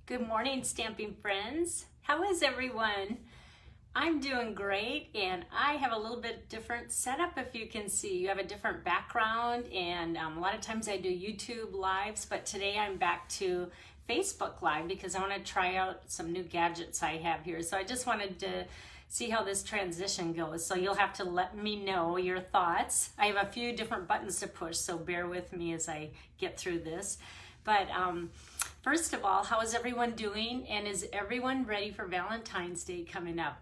Good morning, stamping friends. How is everyone? I'm doing great, and I have a little bit different setup. If you can see, you have a different background, and a lot of times I do YouTube lives, but today I'm back to Facebook Live because I want to try out some new gadgets I have here. So I just wanted to see how this transition goes. So you'll have to let me know your thoughts. I have a few different buttons to push, so bear with me as I get through this. But first of all, how is everyone doing? And is everyone ready for Valentine's Day coming up?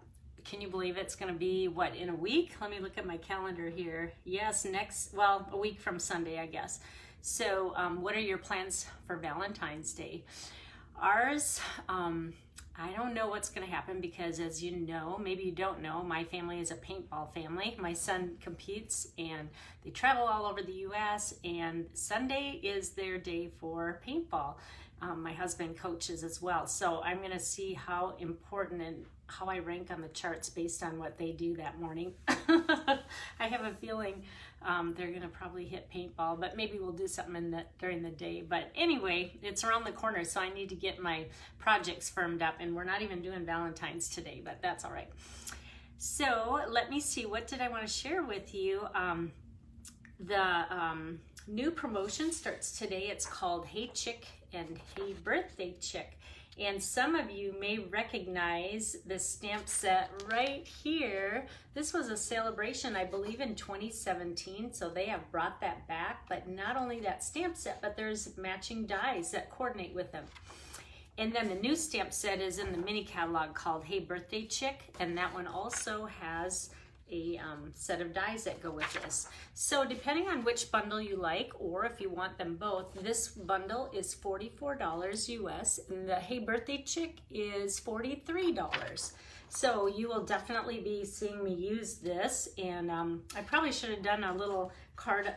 Can you believe it's going to be, what, in a week? Let me look at my calendar here. Yes, a week from Sunday, I guess. So what are your plans for Valentine's Day? Ours, I don't know what's going to happen because, as you know, maybe you don't know, my family is a paintball family. My son competes and they travel all over the U.S. and Sunday is their day for paintball. My husband coaches as well. So I'm going to see how important and how I rank on the charts based on what they do that morning. I have a feeling they're going to probably hit paintball, but maybe we'll do something during the day. But anyway, it's around the corner, so I need to get my projects firmed up, and we're not even doing Valentine's today, but that's all right. So let me see, what did I want to share with you? The new promotion starts today. It's called Hey Chick and Hey Birthday Chick. And some of you may recognize this stamp set right here. This was a celebration, I believe, in 2017, so they have brought that back. But not only that stamp set, but there's matching dies that coordinate with them. And then the new stamp set is in the mini catalog called Hey Birthday Chick, and that one also has a set of dies that go with this. So depending on which bundle you like, or if you want them both, this bundle is $44 US, and the Hey Birthday Chick is $43. So you will definitely be seeing me use this, and I probably should have done a little card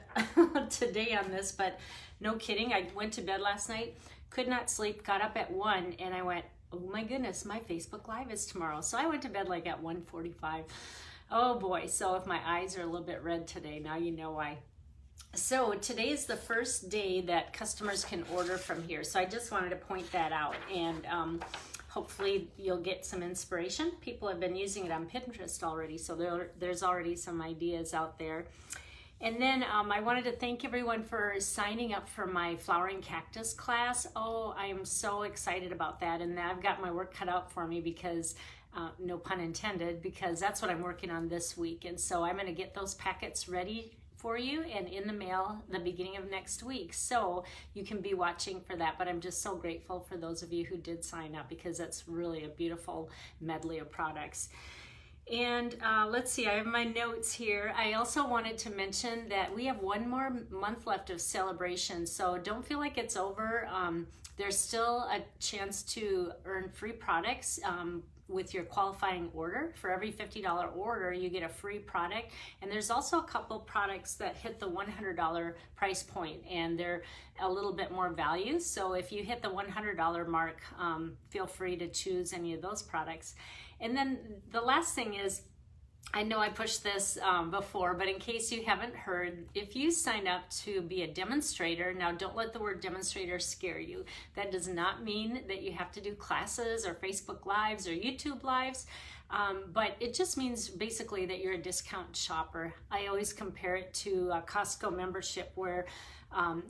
today on this, but no kidding, I went to bed last night, could not sleep, got up at 1, and I went, oh my goodness, my Facebook Live is tomorrow. So I went to bed like at 1:45. Oh boy, so if my eyes are a little bit red today, now you know why. So today is the first day that customers can order from here. So I just wanted to point that out, and hopefully you'll get some inspiration. People have been using it on Pinterest already, so there's already some ideas out there. And then I wanted to thank everyone for signing up for my flowering cactus class. Oh, I am so excited about that, and I've got my work cut out for me because no pun intended, because that's what I'm working on this week. And so I'm going to get those packets ready for you and in the mail the beginning of next week. So you can be watching for that. But I'm just so grateful for those of you who did sign up, because that's really a beautiful medley of products. And let's see, I have my notes here. I also wanted to mention that we have one more month left of celebration, so don't feel like it's over. There's still a chance to earn free products with your qualifying order. For every $50 order, you get a free product. And there's also a couple products that hit the $100 price point, and they're a little bit more value. So if you hit the $100 mark, feel free to choose any of those products. And then the last thing is, I know I pushed this before, but in case you haven't heard, if you sign up to be a demonstrator, now don't let the word demonstrator scare you. That does not mean that you have to do classes or Facebook Lives or YouTube Lives, but it just means basically that you're a discount shopper. I always compare it to a Costco membership where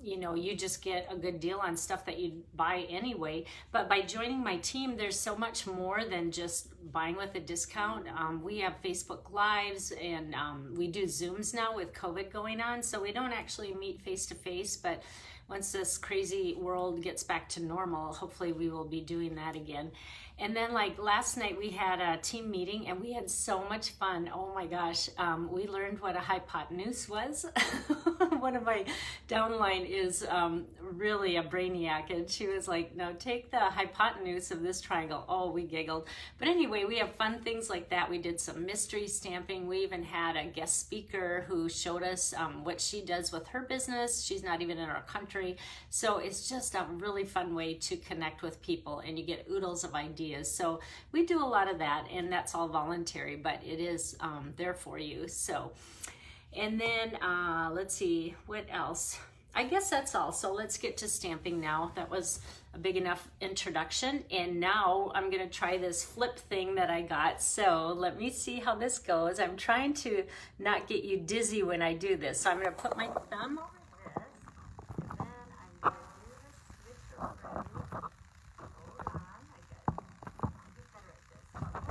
you know, you just get a good deal on stuff that you buy anyway. But by joining my team, there's so much more than just buying with a discount. We have Facebook Lives, and we do Zooms now with COVID going on. So we don't actually meet face to face, but once this crazy world gets back to normal, hopefully we will be doing that again. And then like last night we had a team meeting and we had so much fun. Oh my gosh, we learned what a hypotenuse was. One of my downline is really a brainiac, and she was like, no, take the hypotenuse of this triangle. Oh, we giggled. But anyway, we have fun things like that. We did some mystery stamping. We even had a guest speaker who showed us what she does with her business. She's not even in our country. So it's just a really fun way to connect with people, and you get oodles of ideas. So we do a lot of that, and that's all voluntary, but it is there for you. So, and then let's see, what else? I guess that's all. So let's get to stamping now. That was a big enough introduction. And now I'm gonna try this flip thing that I got. So let me see how this goes. I'm trying to not get you dizzy when I do this. So I'm gonna put my thumb over this, and then I'm gonna do the switch over. Hold on,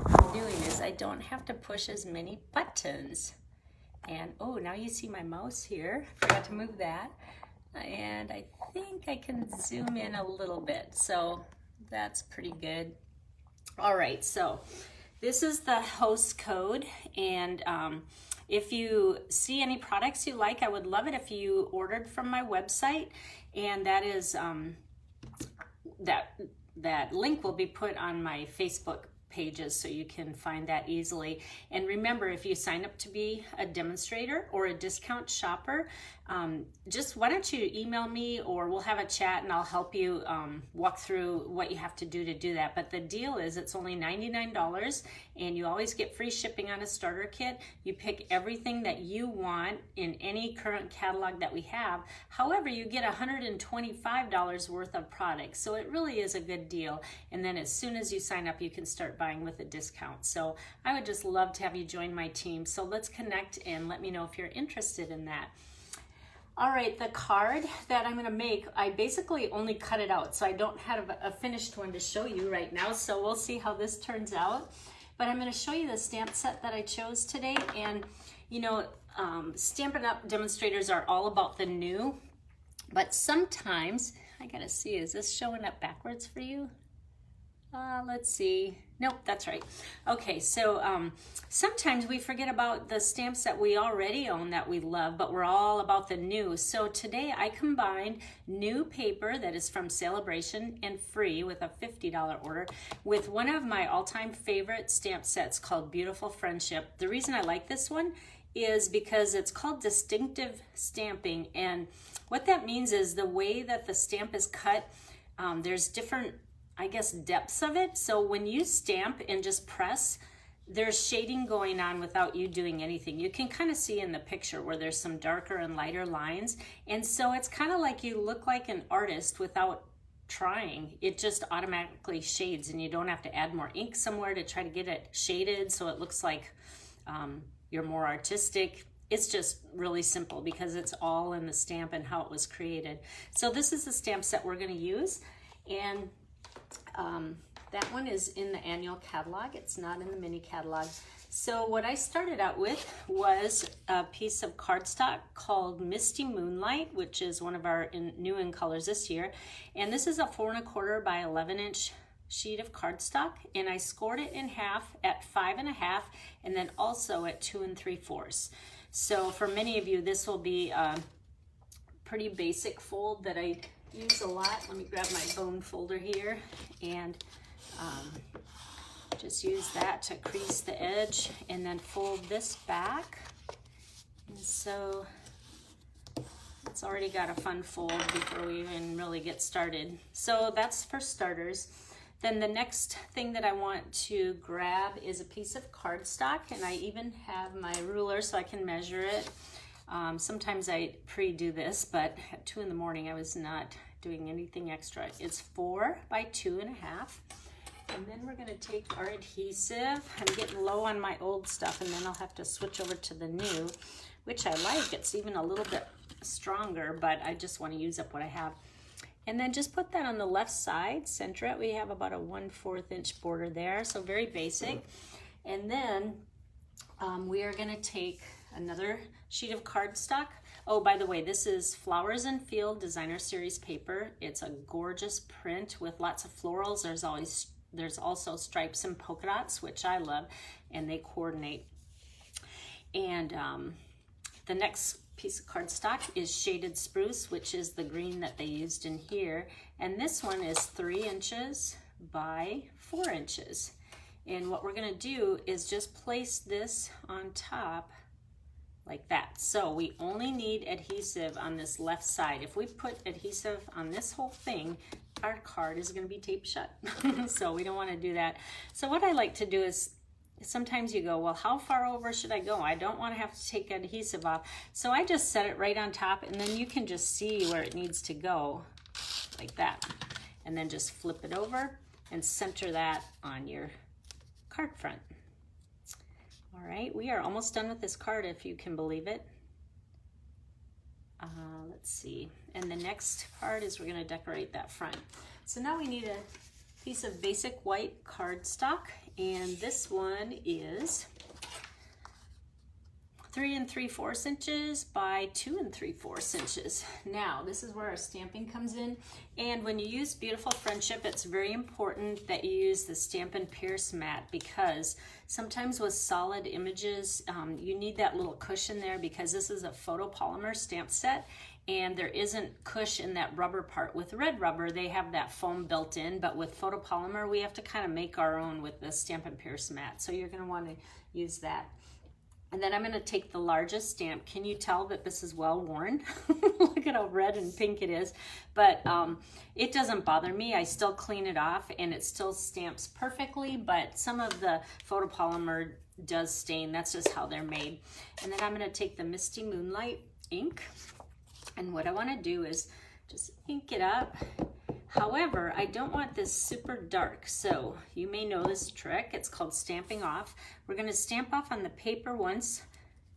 What I'm doing is I don't have to push as many buttons. And oh, now you see my mouse here. Forgot to move that. And I think I can zoom in a little bit. So that's pretty good. All right, so this is the host code. And if you see any products you like, I would love it if you ordered from my website. And that is, that link will be put on my Facebook pages so you can find that easily. And remember, if you sign up to be a demonstrator or a discount shopper, just why don't you email me, or we'll have a chat and I'll help you walk through what you have to do that. But the deal is it's only $99 and you always get free shipping on a starter kit. You pick everything that you want in any current catalog that we have. However, you get $125 worth of products. So it really is a good deal. And then as soon as you sign up, you can start buying with a discount. So I would just love to have you join my team. So let's connect and let me know if you're interested in that. All right, the card that I'm gonna make, I basically only cut it out, so I don't have a finished one to show you right now, so we'll see how this turns out. But I'm gonna show you the stamp set that I chose today, and you know, Stampin' Up! Demonstrators are all about the new, but sometimes, I gotta see, is this showing up backwards for you? Let's see. Nope, that's right. Okay, so sometimes we forget about the stamps that we already own that we love, but we're all about the new. So today I combined new paper that is from Celebration and free with a $50 order with one of my all-time favorite stamp sets called Beautiful Friendship. The reason I like this one is because it's called distinctive stamping, and what that means is the way that the stamp is cut, there's different, I guess, depths of it. So when you stamp and just press, there's shading going on without you doing anything. You can kind of see in the picture where there's some darker and lighter lines. And so it's kind of like you look like an artist without trying. It just automatically shades, and you don't have to add more ink somewhere to try to get it shaded so it looks like you're more artistic. It's just really simple because it's all in the stamp and how it was created. So this is the stamp set we're going to use, and that one is in the annual catalog. It's not in the mini catalog. So what I started out with was a piece of cardstock called Misty Moonlight, which is one of our new in colors this year. And this is a 4 1/4 by 11-inch sheet of cardstock, and I scored it in half at 5 1/2 and then also at 2 3/4. So for many of you, this will be a pretty basic fold that I use a lot. Let me grab my bone folder here and just use that to crease the edge and then fold this back. And so it's already got a fun fold before we even really get started. So that's for starters. Then the next thing that I want to grab is a piece of cardstock, and I even have my ruler so I can measure it. Sometimes I pre-do this, but at 2 in the morning I was not doing anything extra. It's 4 by 2 1/2. And then we're gonna take our adhesive. I'm getting low on my old stuff, and then I'll have to switch over to the new, which I like. It's even a little bit stronger, but I just wanna use up what I have. And then just put that on the left side, center it. We have about a 1/4 inch border there, so very basic. And then we are gonna take another sheet of cardstock. Oh, by the way, this is Flowers and Field Designer Series paper. It's a gorgeous print with lots of florals. There's also stripes and polka dots, which I love, and they coordinate. And the next piece of cardstock is Shaded Spruce, which is the green that they used in here. And this one is 3 inches by 4 inches. And what we're gonna do is just place this on top like that. So we only need adhesive on this left side. If we put adhesive on this whole thing, our card is going to be taped shut. So we don't want to do that. So what I like to do is sometimes you go, well, how far over should I go? I don't want to have to take adhesive off. So I just set it right on top, and then you can just see where it needs to go like that. And then just flip it over and center that on your card front. All right, we are almost done with this card, if you can believe it. Let's see. And the next part is we're going to decorate that front. So now we need a piece of basic white cardstock, and this one is 3 3/4 inches by 2 3/4 inches. Now, this is where our stamping comes in. And when you use Beautiful Friendship, it's very important that you use the Stampin' Pierce mat, because sometimes with solid images, you need that little cushion there, because this is a photopolymer stamp set, and there isn't cushion in that rubber part. With red rubber, they have that foam built in, but with photopolymer, we have to kind of make our own with the Stampin' Pierce mat. So you're gonna wanna use that. And then I'm going to take the largest stamp. Can you tell that this is well worn? Look at how red and pink it is. But it doesn't bother me. I still clean it off and it still stamps perfectly, but some of the photopolymer does stain. That's just how they're made. And then I'm going to take the Misty Moonlight ink. And what I want to do is just ink it up. However, I don't want this super dark, so you may know this trick. It's called stamping off. We're going to stamp off on the paper once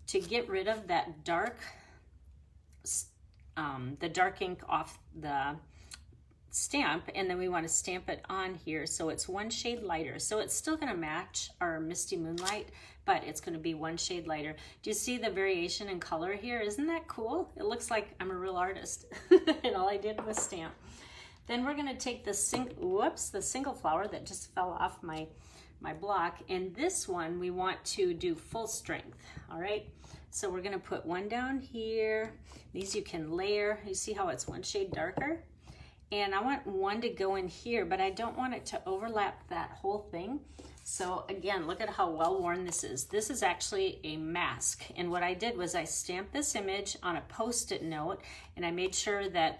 to get rid of that dark, the dark ink off the stamp, and then we want to stamp it on here so it's one shade lighter. So it's still going to match our Misty Moonlight, but it's going to be one shade lighter. Do you see the variation in color here? Isn't that cool? It looks like I'm a real artist, and all I did was stamp. Then we're going to take the single flower that just fell off my block, and this one we want to do full strength. All right, so we're going to put one down here. These you can layer. You see how it's one shade darker? And I want one to go in here, but I don't want it to overlap that whole thing. So again, look at how well worn this is. This is actually a mask. And what I did was I stamped this image on a Post-it note, and I made sure that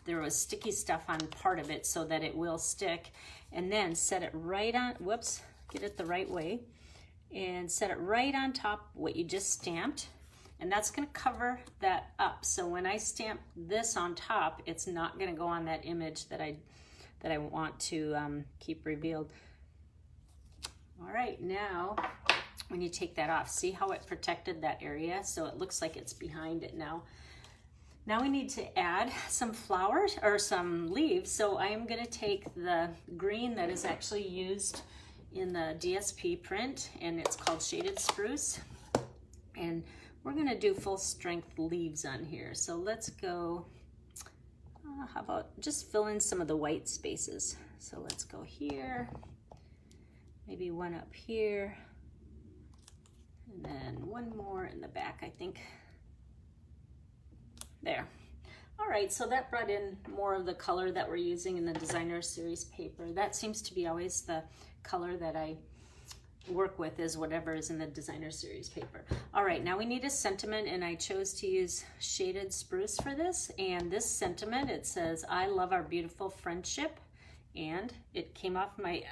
there was sticky stuff on part of it so that it will stick, and then set it right on, whoops, get it the right way, and set it right on top what you just stamped. And that's going to cover that up. So when I stamp this on top, it's not going to go on that image that I want to keep revealed. All right, now when you take that off, see how it protected that area? So it looks like it's behind it now. Now we need to add some flowers or some leaves. So I am going to take the green that is actually used in the DSP print, and it's called Shaded Spruce. And we're going to do full strength leaves on here. So let's go, how about just fill in some of the white spaces. So let's go here, maybe one up here, and then one more in the back, I think. There. All right, so that brought in more of the color that we're using in the Desginer series paper. That seems to be always the color that I work with, is whatever is in the Desginer series paper. All right, now we need a sentiment, and I chose to use Shaded Spruce for this. And this sentiment, it says, "I love our beautiful friendship." And it came off my,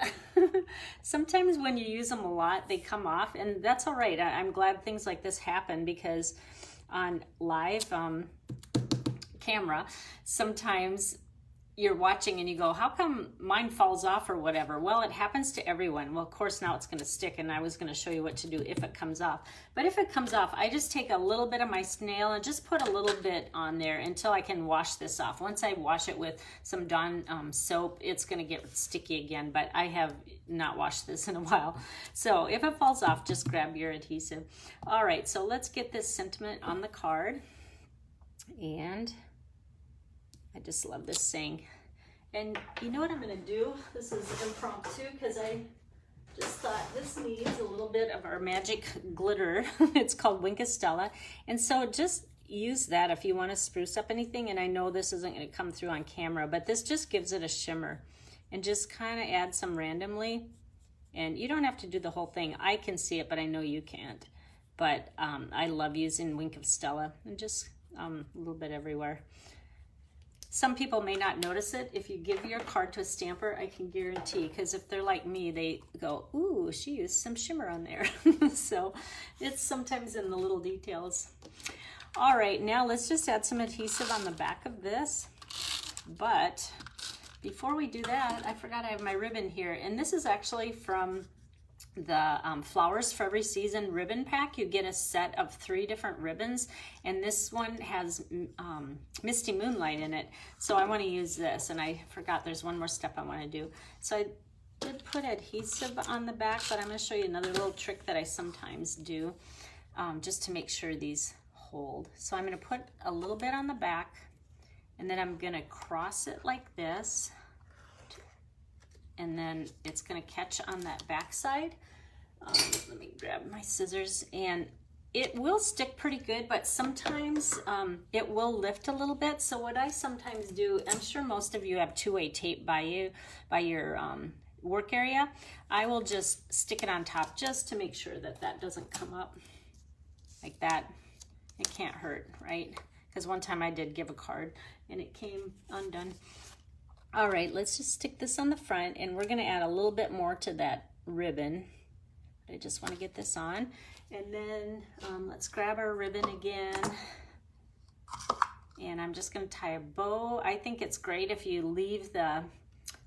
sometimes when you use them a lot, they come off, and that's all right. I'm glad things like this happen, because on live camera, sometimes you're watching and you go, how come mine falls off or whatever? Well, it happens to everyone. Well, of course, now it's going to stick, and I was going to show you what to do if it comes off. But if it comes off, I just take a little bit of my snail and just put a little bit on there until I can wash this off. Once I wash it with some Dawn soap, it's going to get sticky again, but I have not washed this in a while. So if it falls off, just grab your adhesive. All right, so let's get this sentiment on the card. And I just love this saying. And you know what I'm going to do? This is impromptu, because I just thought this needs a little bit of our magic glitter. It's called Winkestella. And so just use that if you want to spruce up anything. And I know this isn't going to come through on camera, but this just gives it a shimmer. And just kind of add some randomly. And you don't have to do the whole thing. I can see it, but I know you can't. But I love using Winkestella, and just a little bit everywhere. some people may not notice it. If you give your card to a stamper, I can guarantee, because if they're like me, they go, ooh, she used some shimmer on there. So it's sometimes in the little details. All right, now let's just add some adhesive on the back of this. But before we do that, I forgot I have my ribbon here. And this is actually from the Flowers for Every Season ribbon pack. You get a set of 3 different ribbons, and this one has Misty Moonlight in it. So I want to use this, and I forgot there's one more step I want to do. So I did put adhesive on the back, but I'm going to show you another little trick that I sometimes do just to make sure these hold. So I'm going to put a little bit on the back, and then I'm going to cross it like this, and then it's going to catch on that back side. Let me grab my scissors, and it will stick pretty good, but sometimes it will lift a little bit. So what I sometimes do, I'm sure most of you have 2-way tape by your work area. I will just stick it on top just to make sure that that doesn't come up like that. It can't hurt, right? Because one time I did give a card and it came undone. All right, let's just stick this on the front, and we're gonna add a little bit more to that ribbon. I just wanna get this on. And then let's grab our ribbon again. And I'm just gonna tie a bow. I think it's great if you leave the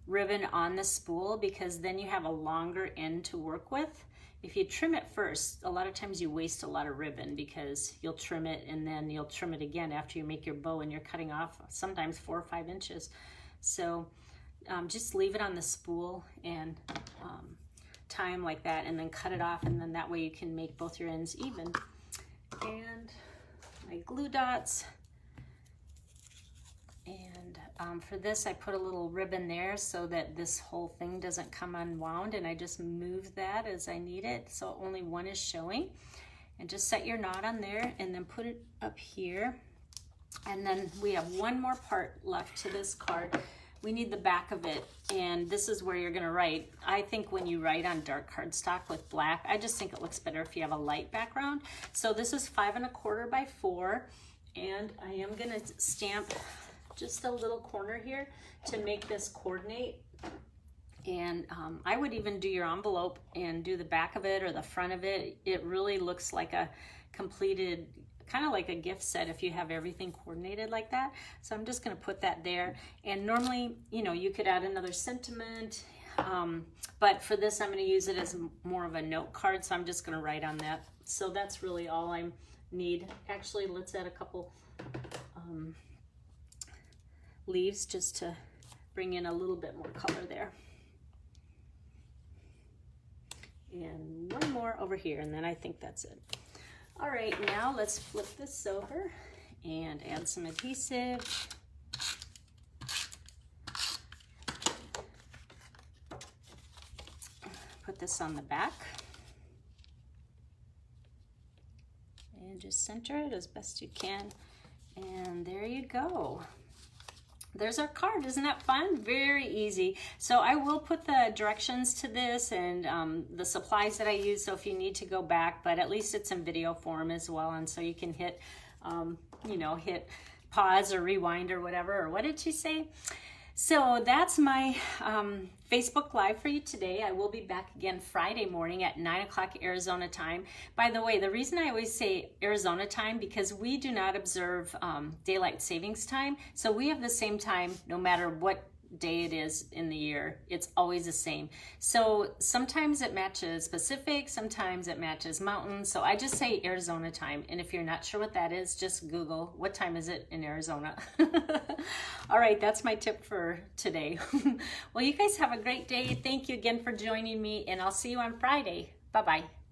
ribbon on the spool, because then you have a longer end to work with. If you trim it first, a lot of times you waste a lot of ribbon, because you'll trim it and then you'll trim it again after you make your bow, and you're cutting off sometimes 4 or 5 inches. So just leave it on the spool and tie them like that, and then cut it off, and then that way you can make both your ends even. And my glue dots. And for this, I put a little ribbon there so that this whole thing doesn't come unwound, and I just move that as I need it, so only one is showing. And just set your knot on there, and then put it up here. And then we have one more part left to this card. We need the back of it, and this is where you're gonna write. I think when you write on dark cardstock with black, I just think it looks better if you have a light background. So this is 5 1/4 by 4, and I am gonna stamp just a little corner here to make this coordinate. And I would even do your envelope and do the back of it or the front of it. It really looks like a completed, kind of like a gift set if you have everything coordinated like that. So I'm just gonna put that there. And normally, you know, you could add another sentiment, but for this, I'm gonna use it as more of a note card, so I'm just gonna write on that. So that's really all I need. Actually, let's add a couple leaves just to bring in a little bit more color there. And one more over here, and then I think that's it. All right, now let's flip this over and add some adhesive. Put this on the back. And just center it as best you can. And there you go. There's our card. Isn't that fun? Very easy. So I will put the directions to this and the supplies that I use, so if you need to go back, but at least it's in video form as well, and so you can hit, you know, hit pause or rewind or whatever, or what did she say? So that's my Facebook Live for you today. I will be back again Friday morning at 9 o'clock Arizona time. By the way, the reason I always say Arizona time, because we do not observe daylight savings time. So we have the same time no matter what day it is in the year. It's always the same. So sometimes it matches Pacific, sometimes it matches Mountain. So I just say Arizona time. And if you're not sure what that is, just Google what time is it in Arizona. All right, that's my tip for today. Well, you guys have a great day. Thank you again for joining me, and I'll see you on Friday. Bye-bye.